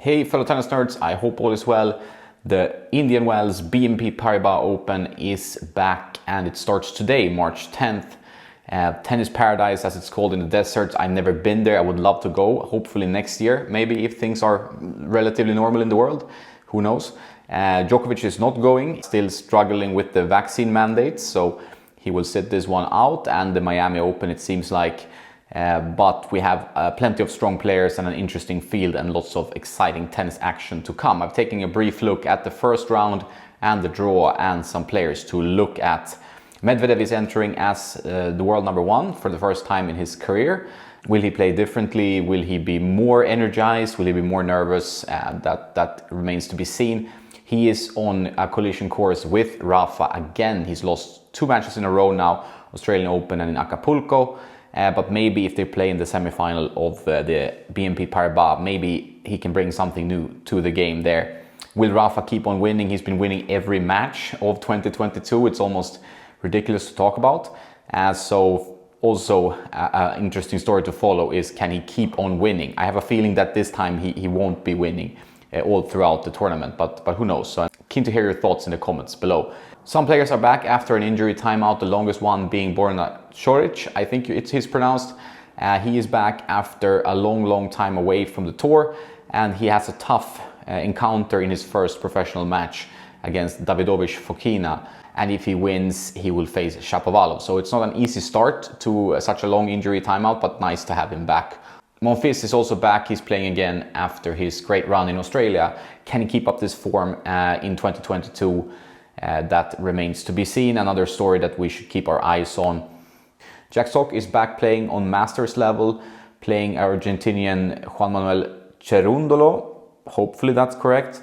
Hey fellow tennis nerds, I hope all is well. The Indian Wells BNP Paribas Open is back and it starts today, March 10th. Tennis paradise as it's called in the deserts. I've never been there, I would love to go, hopefully next year, maybe if things are relatively normal in the world, who knows. Djokovic is not going, still struggling with the vaccine mandates, so he will sit this one out. And the Miami Open, it seems like, but we have plenty of strong players and an interesting field and lots of exciting tennis action to come. I've taken a brief look at the first round and the draw and some players to look at. Medvedev is entering as the world number one for the first time in his career. Will he play differently? Will he be more energized? Will he be more nervous? That remains to be seen. He is on a collision course with Rafa again. He's lost 2 matches in a row now, Australian Open and in Acapulco. But maybe if they play in the semi-final of the BNP Paribas, maybe he can bring something new to the game there. Will Rafa keep on winning? He's been winning every match of 2022. It's almost ridiculous to talk about. So also an interesting story to follow is, can he keep on winning? I have a feeling that this time he won't be winning all throughout the tournament, but who knows? So I'm keen to hear your thoughts in the comments below. Some players are back after an injury timeout, the longest one being Borna Coric, I think he's pronounced. He is back after a long time away from the tour, and he has a tough encounter in his first professional match against Davidovich Fokina. And if he wins, he will face Shapovalov. So it's not an easy start to such a long injury timeout, but nice to have him back. Monfils is also back. He's playing again after his great run in Australia. Can he keep up this form in 2022? That remains to be seen. Another story that we should keep our eyes on. Jack Sock is back playing on Masters level, playing Argentinian Juan Manuel Cerundolo. Hopefully that's correct.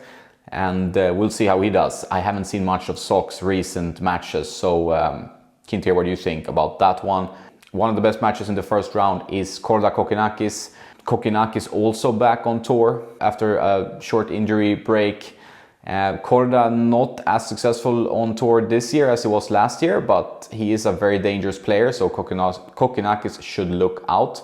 And we'll see how he does. I haven't seen much of Sock's recent matches, so keen to hear what you think about that one. One of the best matches in the first round is Korda Kokkinakis. Kokkinakis also back on tour after a short injury break. Korda not as successful on tour this year as he was last year, but he is a very dangerous player, so Kokkinakis should look out.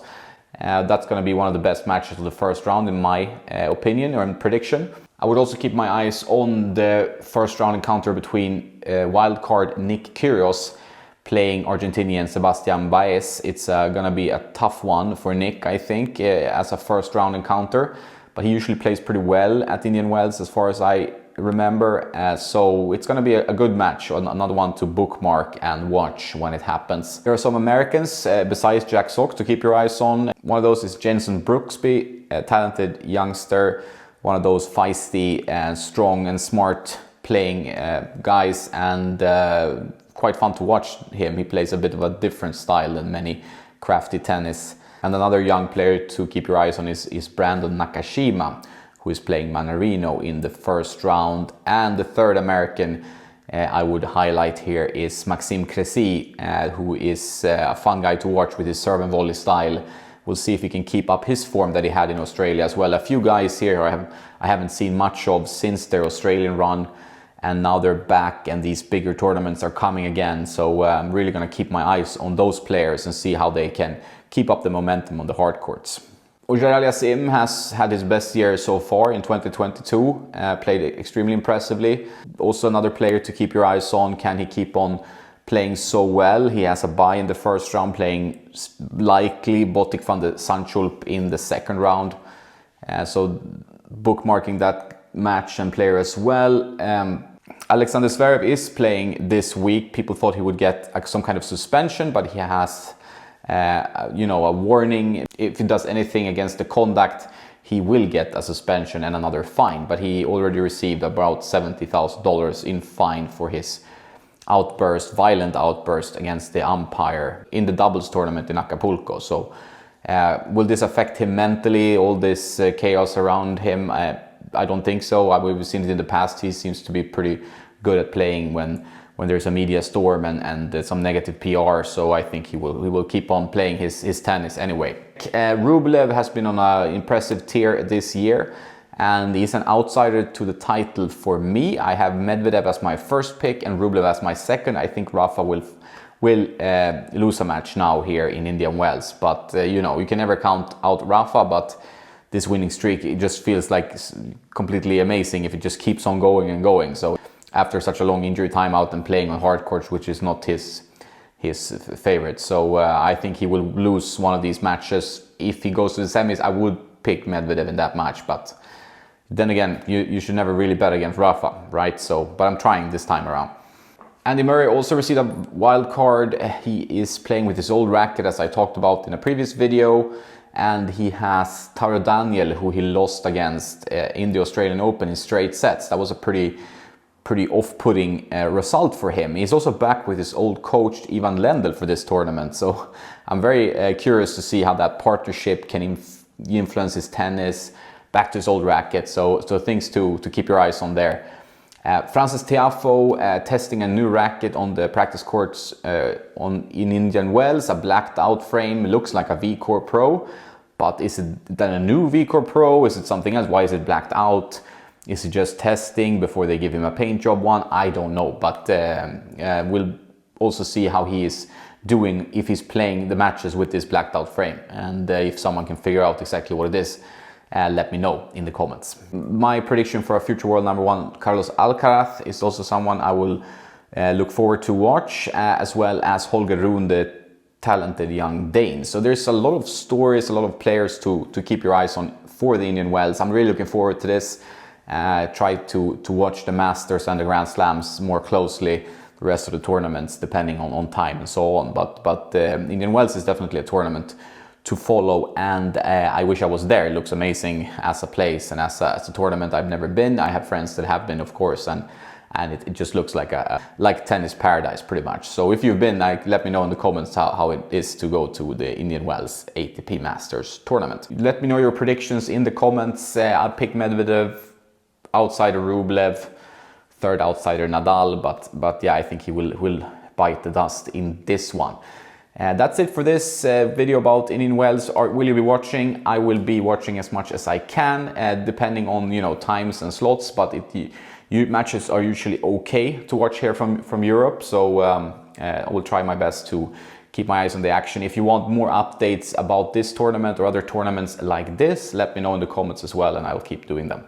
That's going to be one of the best matches of the first round in my opinion or in prediction. I would also keep my eyes on the first round encounter between wildcard Nick Kyrgios playing Argentinian Sebastian Baez. It's going to be a tough one for Nick, I think, as a first round encounter, but he usually plays pretty well at Indian Wells as far as I remember, so it's going to be a good match, another one to bookmark and watch when it happens. There are some Americans besides Jack Sock to keep your eyes on. One of those is Jenson Brooksby, a talented youngster, one of those feisty and strong and smart playing guys, and quite fun to watch him. He plays a bit of a different style than many crafty tennis. And another young player to keep your eyes on is Brandon Nakashima, who is playing Manarino in the first round. And the third American I would highlight here is Maxime Cressy, who is a fun guy to watch with his serve and volley style. We'll see if he can keep up his form that he had in Australia as well. A few guys here I haven't seen much of since their Australian run, and now they're back and these bigger tournaments are coming again. So I'm really going to keep my eyes on those players and see how they can keep up the momentum on the hard courts. Auger-Aliassime has had his best year so far in 2022, played extremely impressively. Also another player to keep your eyes on. Can he keep on playing so well? He has a bye in the first round, playing likely Botic van de Zandschulp in the second round. So bookmarking that match and player as well. Alexander Zverev is playing this week. People thought he would get some kind of suspension, but he has a warning. If he does anything against the conduct, he will get a suspension and another fine, but he already received about $70,000 in fine for his violent outburst against the umpire in the doubles tournament in Acapulco. So will this affect him mentally, all this chaos around him? I don't think so. We've seen it in the past. He seems to be pretty good at playing when there's a media storm and some negative PR, so I think he will keep on playing his tennis anyway. Rublev has been on an impressive tear this year, and he's an outsider to the title for me. I have Medvedev as my first pick and Rublev as my second. I think Rafa will lose a match now here in Indian Wells, but you can never count out Rafa, but this winning streak, it just feels like completely amazing if it just keeps on going and going. So after such a long injury timeout and playing on hard courts, which is not his favorite. So I think he will lose one of these matches. If he goes to the semis, I would pick Medvedev in that match, but then again, you should never really bet against Rafa, right? So, but I'm trying this time around. Andy Murray also received a wild card. He is playing with his old racket, as I talked about in a previous video, and he has Taro Daniel, who he lost against in the Australian Open in straight sets. That was a pretty off-putting result for him. He's also back with his old coach Ivan Lendl for this tournament, so I'm very curious to see how that partnership can influence his tennis, back to his old racket. So things to keep your eyes on there. Frances Tiafoe testing a new racket on the practice courts in Indian Wells, a blacked out frame, looks like a V-Core Pro, but is it then a new V-Core Pro? Is it something else? Why is it blacked out? Is it just testing before they give him a paint job one? I don't know, but we'll also see how he is doing if he's playing the matches with this blacked out frame, and if someone can figure out exactly what it is, let me know in the comments. My prediction for a future world number one, Carlos Alcaraz, is also someone I will look forward to watch, as well as Holger Rune, the talented young Dane. So there's a lot of stories, a lot of players to keep your eyes on for the Indian Wells. I'm really looking forward to this. Try to watch the Masters and the Grand Slams more closely, the rest of the tournaments depending on time and so on. But Indian Wells is definitely a tournament to follow, and I wish I was there. It looks amazing as a place and as a tournament. I've never been. I have friends that have been, of course, and it just looks like tennis paradise pretty much. So if you've been, let me know in the comments how it is to go to the Indian Wells ATP Masters tournament. Let me know your predictions in the comments. I'll pick Medvedev, outsider Rublev, third outsider Nadal, but yeah, I think he will bite the dust in this one. That's it for this video about Indian Wells. Will you be watching? I will be watching as much as I can, depending on times and slots. But matches are usually okay to watch here from Europe, so I will try my best to keep my eyes on the action. If you want more updates about this tournament or other tournaments like this, let me know in the comments as well, and I'll keep doing them.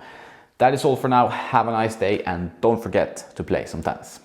That is all for now. Have a nice day, and don't forget to play some tennis.